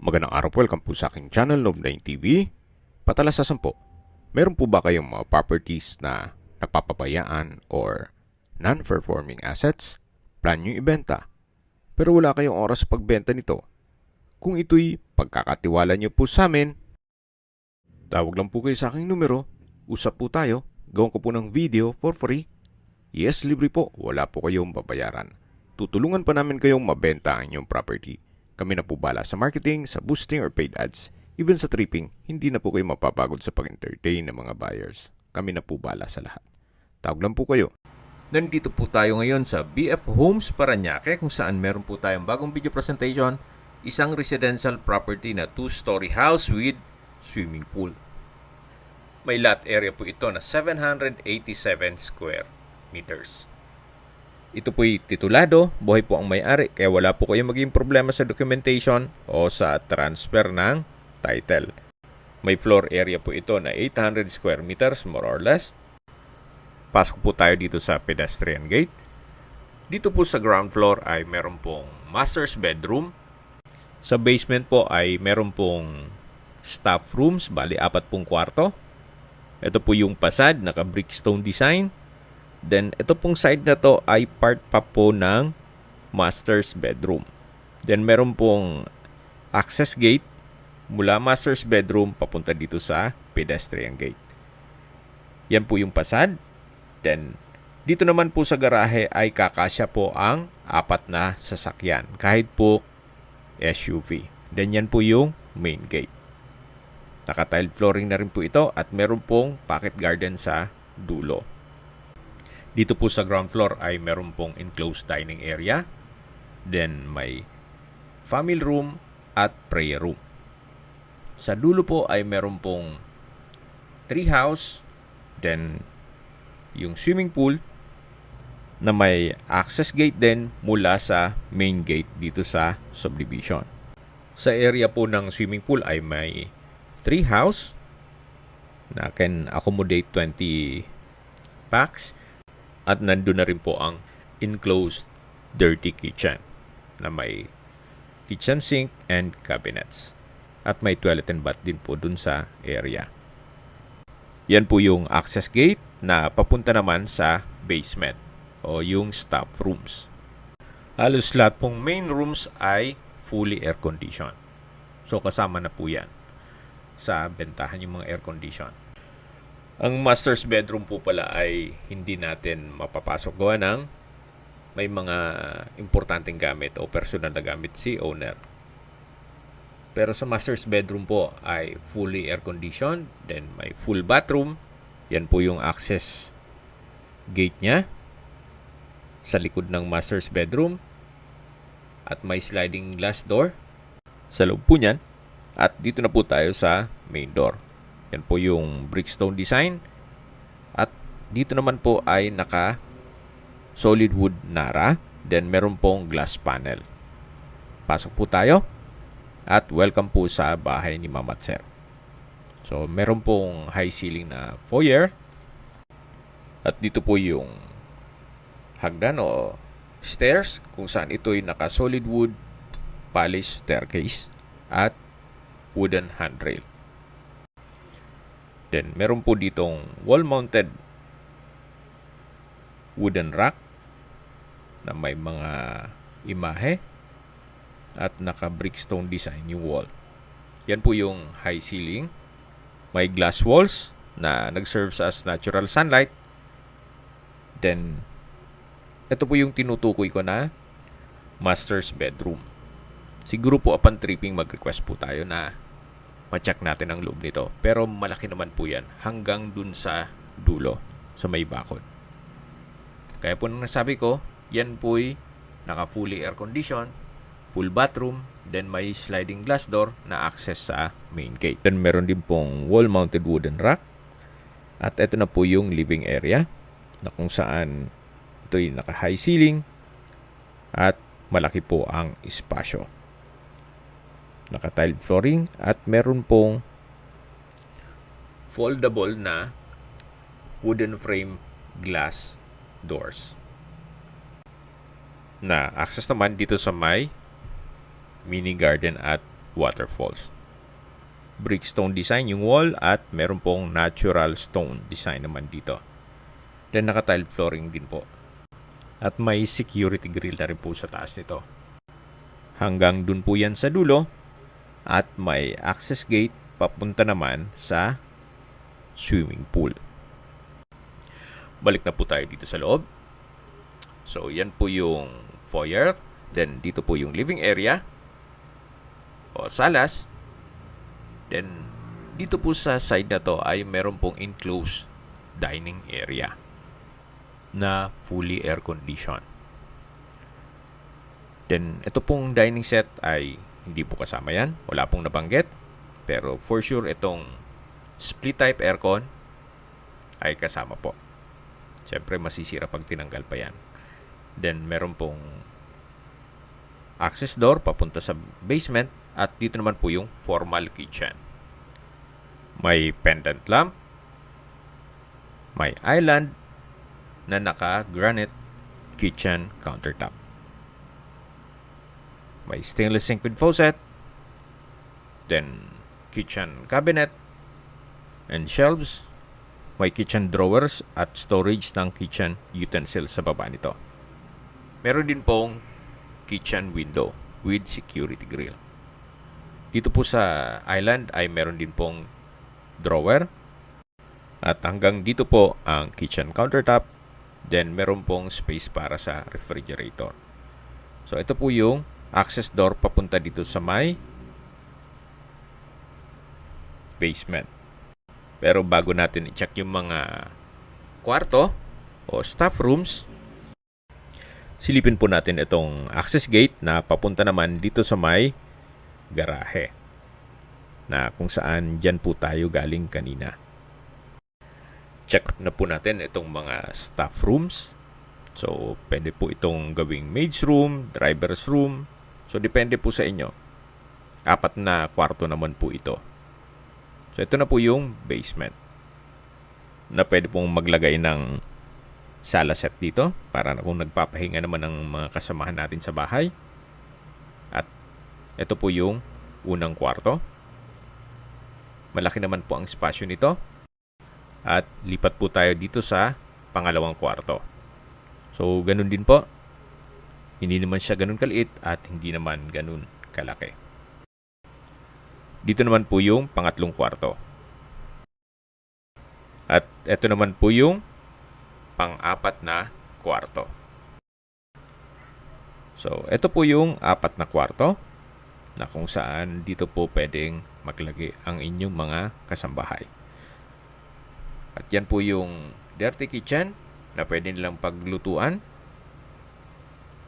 Magandang araw po, welcome po sa aking channel, Love9 TV. Patalasasan po, meron po ba kayong mga properties na napapabayaan or non-performing assets? Plan nyo ibenta, pero wala kayong oras sa pagbenta nito. Kung ito'y pagkakatiwala nyo po sa amin, tawag lang po kayo sa aking numero, usap po tayo, gawin ko po ng video for free. Yes, libre po, wala po kayong babayaran. Tutulungan pa namin kayong mabenta ang inyong property. Kami na po bala sa marketing, sa boosting or paid ads. Even sa tripping, hindi na po kayo mapapagod sa pag-entertain ng mga buyers. Kami na po bala sa lahat. Tawag lang po kayo. Nandito po tayo ngayon sa BF Homes Parañaque kung saan meron po tayong bagong video presentation. Isang residential property na 2-story house with swimming pool. May lot area po ito na 787 square meters. Ito po'y titulado, buhay po ang may-ari, kaya wala po kayong maging problema sa documentation o sa transfer ng title. May floor area po ito na 800 square meters more or less. Pasok po tayo dito sa pedestrian gate. Dito po sa ground floor ay meron pong master's bedroom. Sa basement po ay meron pong staff rooms, bali 4 pong kwarto. Ito po yung facade, naka-brickstone design. Then, ito pong side na to ay part pa po ng master's bedroom. Then, meron pong access gate mula master's bedroom papunta dito sa pedestrian gate. Yan po yung facade. Then, dito naman po sa garahe ay kakasya po ang 4 na sasakyan. Kahit po SUV. Then, yan po yung main gate. Naka-tile flooring na rin po ito at meron pong pocket garden sa dulo. Dito po sa ground floor ay meron pong enclosed dining area. Then may family room at prayer room. Sa dulo po ay meron pong tree house. Then yung swimming pool na may access gate din mula sa main gate dito sa subdivision. Sa area po ng swimming pool ay may tree house na can accommodate 20 packs. At nandun na rin po ang enclosed dirty kitchen na may kitchen sink and cabinets. At may toilet and bath din po dun sa area. Yan po yung access gate na papunta naman sa basement o yung staff rooms. Halos lahat pong main rooms ay fully air conditioned. So kasama na po yan sa bentahan yung mga air condition. Ang master's bedroom po pala ay hindi natin mapapasok gawa ng may mga importanteng gamit o personal na gamit si owner. Pero sa master's bedroom po ay fully air conditioned, then may full bathroom. Yan po yung access gate niya sa likod ng master's bedroom at may sliding glass door sa loob po niyan. At dito na po tayo sa main door. Yan po yung brickstone design. At dito naman po ay naka solid wood nara. Then meron pong glass panel. Pasok po tayo. At welcome po sa bahay ni Mama at Sir. So meron pong high ceiling na foyer. At dito po yung hagdan o stairs kung saan ito'y naka solid wood polished staircase at wooden handrail. Then, meron po ditong wall-mounted wooden rack na may mga imahe at naka-brickstone design yung wall. Yan po yung high ceiling. May glass walls na nag-serves as natural sunlight. Then, ito po yung tinutukoy ko na master's bedroom. Siguro po upon tripping mag-request po tayo na ma-check natin ang loob nito. Pero malaki naman po yan hanggang dun sa dulo, sa may bakod. Kaya po nang nasabi ko, yan po'y naka-fully air condition, full bathroom, then may sliding glass door na access sa main gate. Then meron din pong wall-mounted wooden rack. At ito na po yung living area na kung saan ito'y naka-high ceiling at malaki po ang espasyo. Naka-tile flooring at meron pong foldable na wooden frame glass doors. Na access naman dito sa may mini garden at waterfalls. Brickstone design yung wall at meron pong natural stone design naman dito. Then naka-tile flooring din po. At may security grill na rin po sa taas nito. Hanggang dun po yan sa dulo. At may access gate papunta naman sa swimming pool. Balik na po tayo dito sa loob. So yan po yung foyer. Then dito po yung living area o salas. Then dito po sa side na to ay meron pong enclosed dining area na fully air conditioned. Then ito pong dining set ay hindi po kasama yan. Wala pong nabanggit. Pero for sure itong split type aircon ay kasama po. Siyempre masisira pag tinanggal pa yan. Then meron pong access door papunta sa basement at dito naman po yung formal kitchen. May pendant lamp, may island na naka-granite kitchen countertop. May stainless sink with faucet, then kitchen cabinet and shelves. May kitchen drawers at storage ng kitchen utensils sa baba nito. Meron din pong kitchen window with security grill. Dito po sa island ay meron din pong drawer. At hanggang dito po ang kitchen countertop. Then meron pong space para sa refrigerator. So ito po yung access door papunta dito sa may basement. Pero bago natin i-check yung mga kwarto o staff rooms, silipin po natin itong access gate na papunta naman dito sa may garahe. Na kung saan dyan po tayo galing kanina. Check na po natin itong mga staff rooms. So, pwede po itong gawing maid's room, driver's room. So, depende po sa inyo. 4 na kwarto naman po ito. So, ito na po yung basement. Na pwede pong maglagay ng sala set dito para kung nagpapahinga naman ng mga kasamahan natin sa bahay. At ito po yung unang kwarto. Malaki naman po ang spasyo nito. At lipat po tayo dito sa pangalawang kwarto. So, ganun din po. Hindi naman siya ganun kaliit at hindi naman ganun kalaki. Dito naman po yung pangatlong kwarto. At ito naman po yung pang-apat na kwarto. So, ito po yung 4 na kwarto na kung saan dito po pwedeng maglagay ang inyong mga kasambahay. At yan po yung dirty kitchen na pwede nilang paglutuan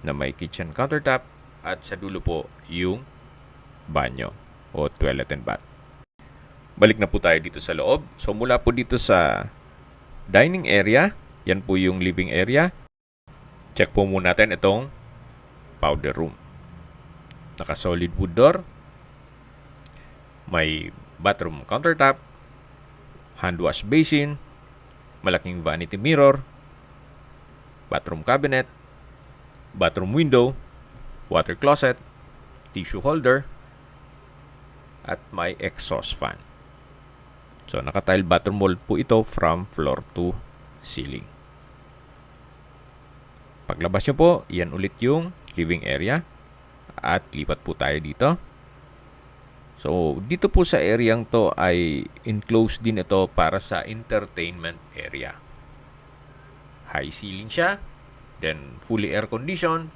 na may kitchen countertop at sa dulo po yung banyo o toilet and bath. Balik na po tayo dito sa loob. So mula po dito sa dining area, yan po yung living area. Check po muna natin itong powder room. Naka-solid wood door. May bathroom countertop. Hand wash basin, malaking vanity mirror, bathroom cabinet, bathroom window, water closet, tissue holder, at may exhaust fan. So, naka-tile bathroom wall po ito from floor to ceiling. Paglabas nyo po, yan ulit yung living area at lipat po tayo dito. So, dito po sa areang to ay enclosed din ito para sa entertainment area. High ceiling siya, then fully air conditioned,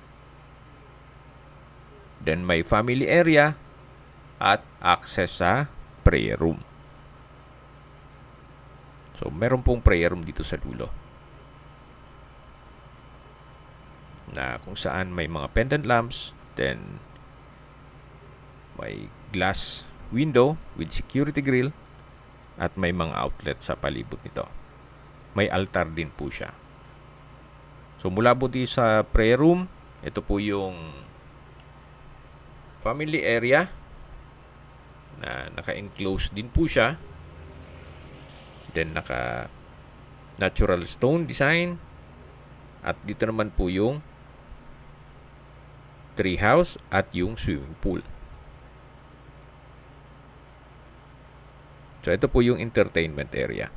then may family area, at access sa prayer room. So, meron pong prayer room dito sa dulo. Na kung saan may mga pendant lamps, then may glass window with security grill at may mga outlet sa palibot nito. May altar din po siya. So mula po dito sa prayer room, ito po yung family area na naka-enclose din po siya. Then naka natural stone design at dito naman po yung tree house at yung swimming pool. So, ito po yung entertainment area.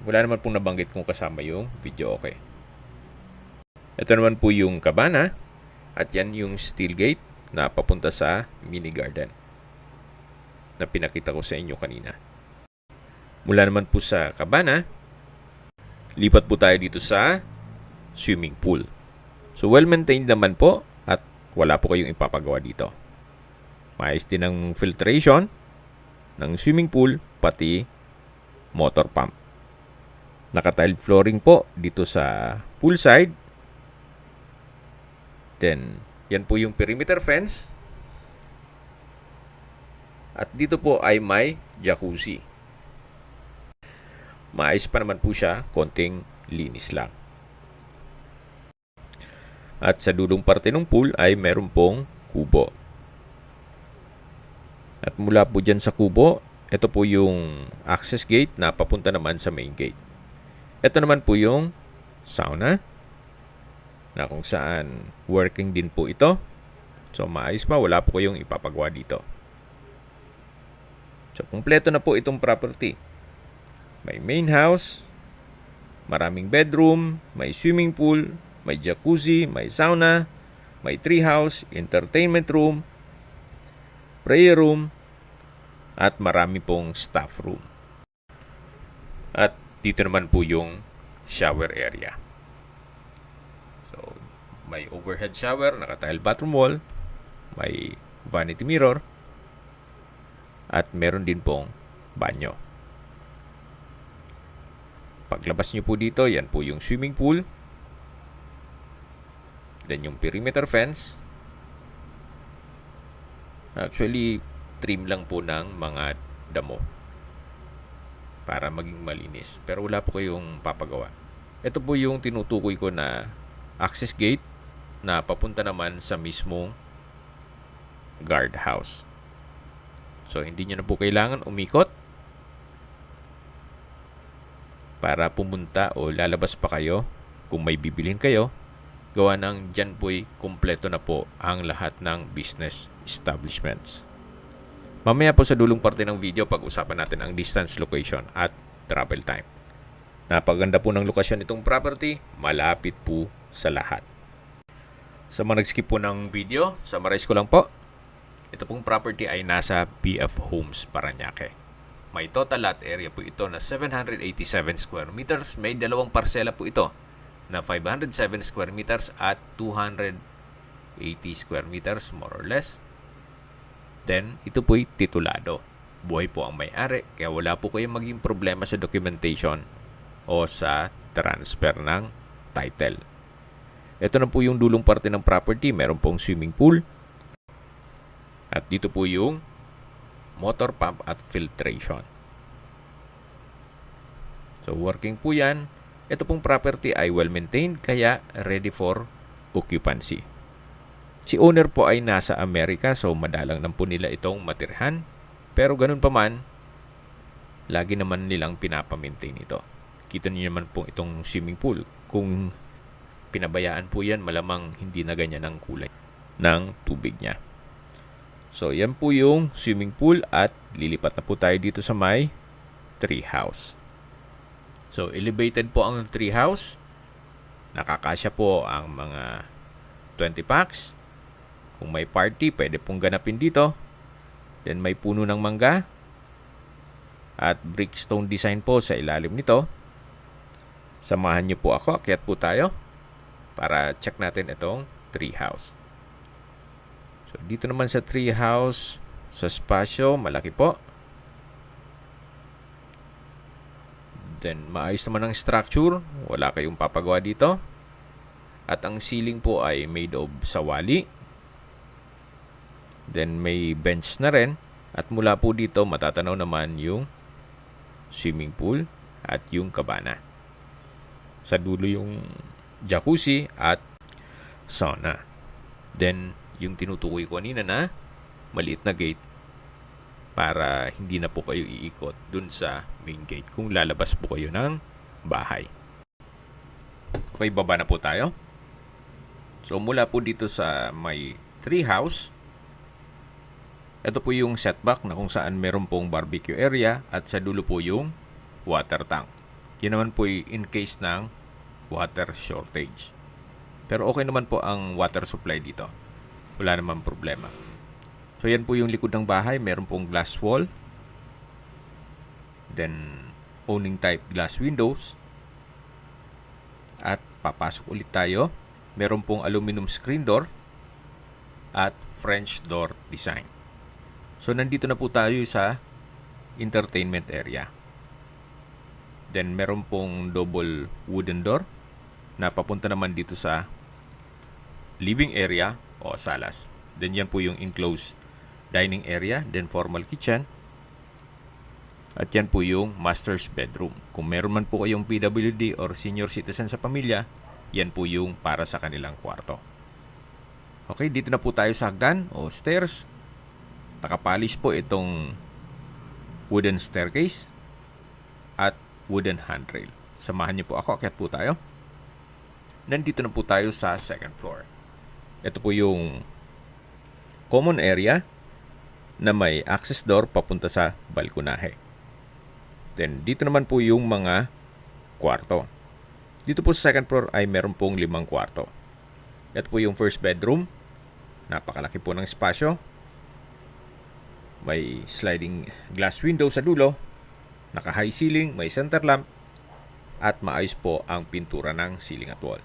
Wala naman pong nabanggit kung kasama yung video okay. Ito naman po yung kabana at yan yung steel gate na papunta sa mini garden na pinakita ko sa inyo kanina. Mula naman po sa kabana, lipat po tayo dito sa swimming pool. So well-maintained naman po at wala po kayong ipapagawa dito. Maayos din ang filtration ng swimming pool pati motor pump. Naka-tile flooring po dito sa poolside. Then, yan po yung perimeter fence. At dito po ay may jacuzzi. Maayos pa naman po siya, konting linis lang. At sa dulong parte ng pool ay meron pong kubo. At mula po dyan sa kubo, ito po yung access gate na papunta naman sa main gate. Ito naman po yung sauna na kung saan working din po ito. So maayos pa, wala po kayong ipapagawa dito. So kumpleto na po itong property. May main house, maraming bedroom, may swimming pool, may jacuzzi, may sauna, may treehouse, entertainment room, prayer room, at marami pong staff room. At dito naman po yung shower area. So, may overhead shower, naka-tile bathroom wall, may vanity mirror, at meron din pong banyo. Paglabas nyo po dito, yan po yung swimming pool. Then yung perimeter fence. Actually, trim lang po ng mga damo para maging malinis. Pero wala po kayong papagawa. Ito po yung tinutukoy ko na access gate na papunta naman sa mismong guardhouse. So, hindi nyo na po kailangan umikot para pumunta o lalabas pa kayo kung may bibilhin kayo. Gawa ng dyan po'y kumpleto na po ang lahat ng business establishments. Mamaya po sa dulong parte ng video, pag-usapan natin ang distance, location at travel time. Napaganda po ng lokasyon itong property, malapit po sa lahat. Sa mga nag-skip po ng video, summarize ko lang po. Ito pong property ay nasa BF Homes, Parañaque. May total lot area po ito na 787 square meters. May dalawang parsela po ito na 507 square meters at 280 square meters more or less. Then, ito po'y titulado. Buhay po ang may-ari, kaya wala po kayong maging problema sa documentation o sa transfer ng title. Ito na po yung dulong parte ng property. Meron pong swimming pool. At dito po yung motor pump at filtration. So, working po yan. Ito pong property ay well-maintained, kaya ready for occupancy. Si owner po ay nasa Amerika, so madalang lang po nila itong matirhan. Pero ganun pa man, lagi naman nilang pinapamaintain ito. Kita niyo naman po itong swimming pool. Kung pinabayaan po yan, malamang hindi na ganyan ang kulay ng tubig niya. So, yan po yung swimming pool at lilipat na po tayo dito sa may treehouse. So, elevated po ang treehouse. Nakakasya po ang mga 20 packs. Kung may party, pwede pong ganapin dito. Then, may puno ng mangga. At brickstone design po sa ilalim nito. Samahan niyo po ako. Akyat po tayo para check natin itong treehouse. So, dito naman sa treehouse, sa spasyo, malaki po. Then, maayos naman ang structure. Wala kayong papagawa dito. At ang ceiling po ay made of sawali. Then, may bench na rin. At mula po dito, matatanaw naman yung swimming pool at yung kabana. Sa dulo yung jacuzzi at sauna. Then, yung tinutukoy ko kanina na maliit na gate para hindi na po kayo iikot dun sa main gate kung lalabas po kayo ng bahay. Okay, baba na po tayo. So, mula po dito sa may treehouse, Ito po yung setback na kung saan meron pong barbecue area at sa dulo po yung water tank. Yan naman po in case ng water shortage. Pero okay naman po ang water supply dito. Wala naman problema. So yan po yung likod ng bahay. Meron pong glass wall. Then owning type glass windows. At papasok ulit tayo. Meron pong aluminum screen door at French door design. So nandito na po tayo sa entertainment area. Then meron pong double wooden door na papunta naman dito sa living area o salas. Then yan po yung enclosed dining area, then formal kitchen. At yan po yung master's bedroom. Kung meron man po kayong PWD or senior citizen sa pamilya, yan po yung para sa kanilang kwarto. Okay, dito na po tayo sa hagdan o stairs. Nakapalis po itong wooden staircase at wooden handrail. Samahan niyo po ako, akyat po tayo. Nandito na po tayo sa second floor. Ito po yung common area na may access door papunta sa balkonahe. Then dito naman po yung mga kwarto. Dito po sa second floor ay meron pong 5 kwarto. Ito po yung first bedroom. Napakalaki po ng espasyo. May sliding glass window sa dulo, naka-high ceiling, may center lamp, at maayos po ang pintura ng ceiling at wall.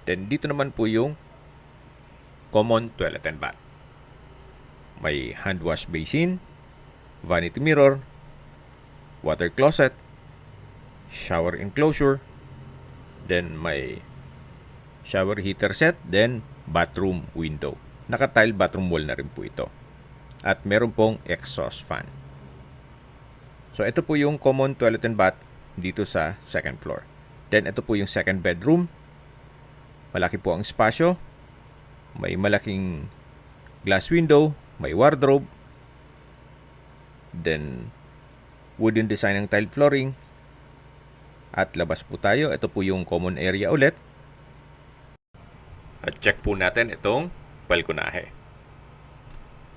Then dito naman po yung common toilet and bath. May hand wash basin, vanity mirror, water closet, shower enclosure, then may shower heater set, then bathroom window. Naka-tile bathroom wall na rin po ito. At meron pong exhaust fan. So ito po yung common toilet and bath dito sa second floor. Then ito po yung second bedroom. Malaki po ang espasyo. May malaking glass window, may wardrobe. Then wooden design ng tile flooring. At labas po tayo. Ito po yung common area ulit. At check po natin itong balkonahe.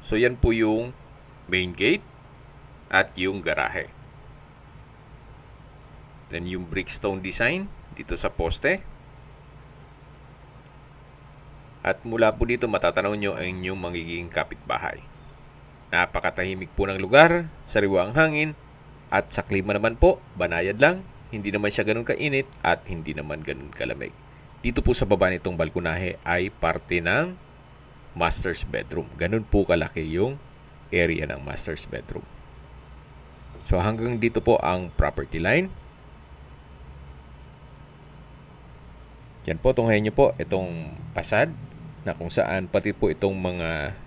So yan po yung main gate at yung garahe. Then yung brickstone design dito sa poste. At mula po dito matatanaw nyo ang inyong magiging kapitbahay. Napakatahimik po ng lugar, sariwa ang hangin, at sa klima naman po, banayad lang, hindi naman siya ganun kainit at hindi naman ganun kalamig. Dito po sa baba nitong balkonahe ay parte ng master's bedroom. Ganun po kalaki yung area ng master's bedroom. So hanggang dito po ang property line. Yan po, tunghayin nyo po itong pasad na kung saan pati po itong mga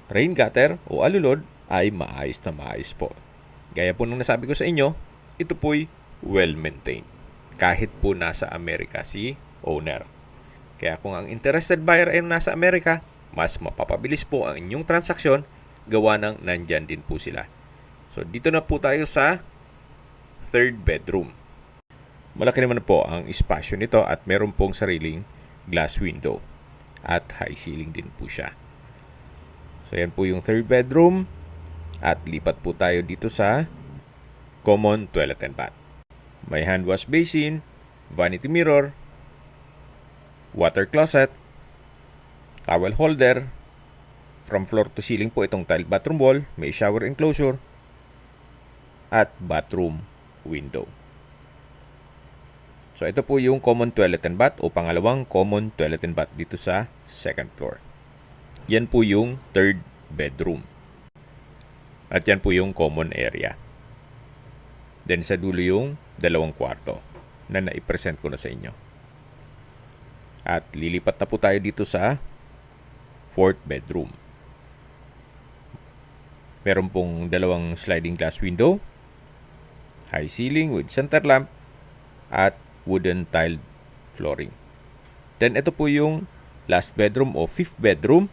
rain gutter o alulod ay maayos na maayos po. Gaya po nung nasabi ko sa inyo, ito po'y well-maintained. Kahit po nasa Amerika si owner. Kaya kung ang interested buyer ay nasa Amerika, mas mapapabilis po ang inyong transaksyon gawa ng nandyan din po sila. So dito na po tayo sa third bedroom. Malaki naman po ang espasyo nito at meron pong sariling glass window at high ceiling din po siya. So yan po yung third bedroom at lipat po tayo dito sa common toilet and bath. May hand wash basin, vanity mirror, water closet, towel holder, from floor to ceiling po itong tile bathroom wall, may shower enclosure, at bathroom window. So ito po yung common toilet and bath o pangalawang common toilet and bath dito sa second floor. Yan po yung third bedroom. At yan po yung common area. Then sa dulo yung 2 kwarto na naipresent ko na sa inyo. At lilipat na po tayo dito sa fourth bedroom. Meron pong 2 sliding glass window, high ceiling with center lamp, at wooden tiled flooring. Then ito po yung last bedroom o fifth bedroom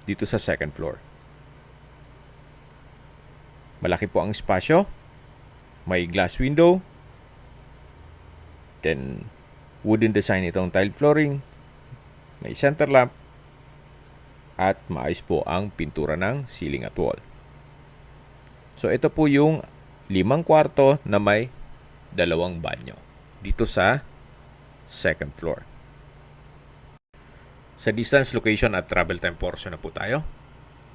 dito sa second floor. Malaki po ang espasyo. May glass window. Then wooden design itong tile flooring. May center lamp. at maayos po ang pintura ng ceiling at wall. So ito po yung 5 kwarto na may 2 banyo dito sa second floor. Sa distance, location at travel time portion na po tayo.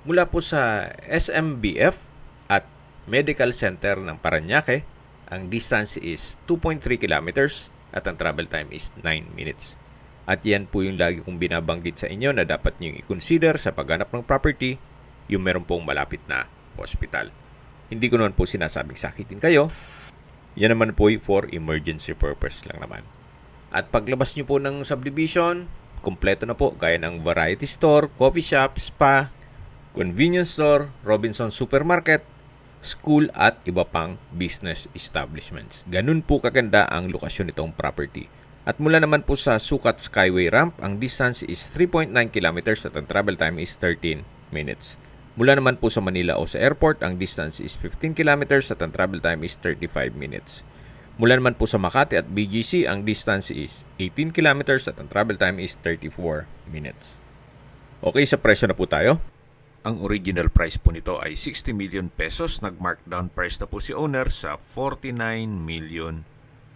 Mula po sa SMBF at Medical Center ng Parañaque, ang distance is 2.3 kilometers at ang travel time is 9 minutes. At yan po yung lagi kong binabanggit sa inyo na dapat nyo i-consider sa paghanap ng property, yung meron pong malapit na hospital. Hindi ko naman po sinasabing sakitin kayo. Yan naman po for emergency purpose lang naman. At paglabas nyo po ng subdivision, kompleto na po gaya ng variety store, coffee shop, spa, convenience store, Robinson Supermarket, school at iba pang business establishments. Ganun po kaganda ang lokasyon nitong property. At mula naman po sa Sukat Skyway Ramp, ang distance is 3.9 kilometers at ang travel time is 13 minutes. Mula naman po sa Manila o sa airport, ang distance is 15 kilometers at ang travel time is 35 minutes. Mula naman po sa Makati at BGC, ang distance is 18 kilometers at ang travel time is 34 minutes. Okay, sa presyo na po tayo. Ang original price po nito ay 60 million pesos. Nag-markdown price na po si owner sa 49 million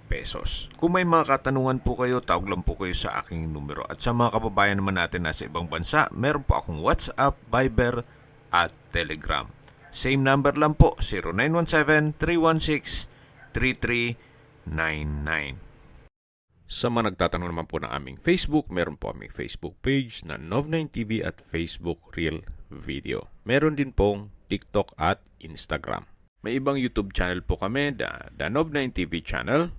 pesos. Kung may mga katanungan po kayo, tawag lang po kayo sa aking numero. At sa mga kababayan naman natin nasa ibang bansa, meron po akong WhatsApp, Viber at Telegram. Same number lang po, 0917-316-3399. Sa mga nagtatanong naman po ng aming Facebook, meron po aming Facebook page na Nov9TV at Facebook Real Video. Meron din pong TikTok at Instagram. May ibang YouTube channel po kami, the Nov9TV channel,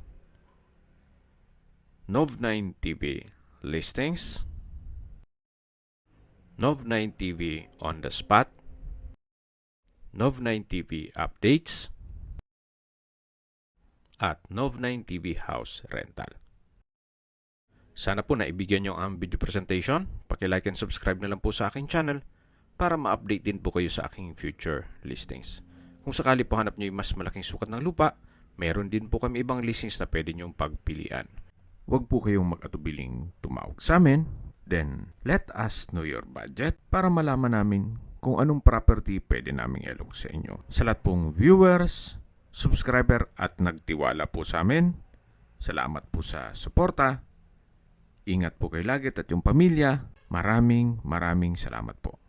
Nov9TV Listings, Nov9TV On The Spot, Nov9TV Updates, at Nov9TV House Rental. Sana po naibigyan nyo ang video presentation. Paki-like and subscribe na lang po sa aking channel para ma-update din po kayo sa aking future listings. Kung sakali po hanap nyo yung mas malaking sukat ng lupa, meron din po kami ibang listings na pwede nyong pagpilian. Huwag po kayong mag-atubiling tumawag sa amin. Then, let us know your budget para malaman namin kung anong property pwede naming ilog sa inyo. Sa lahat pong viewers, subscriber at nagtiwala po sa amin, salamat po sa suporta. Ingat po kayo lagi at yung pamilya. Maraming salamat po.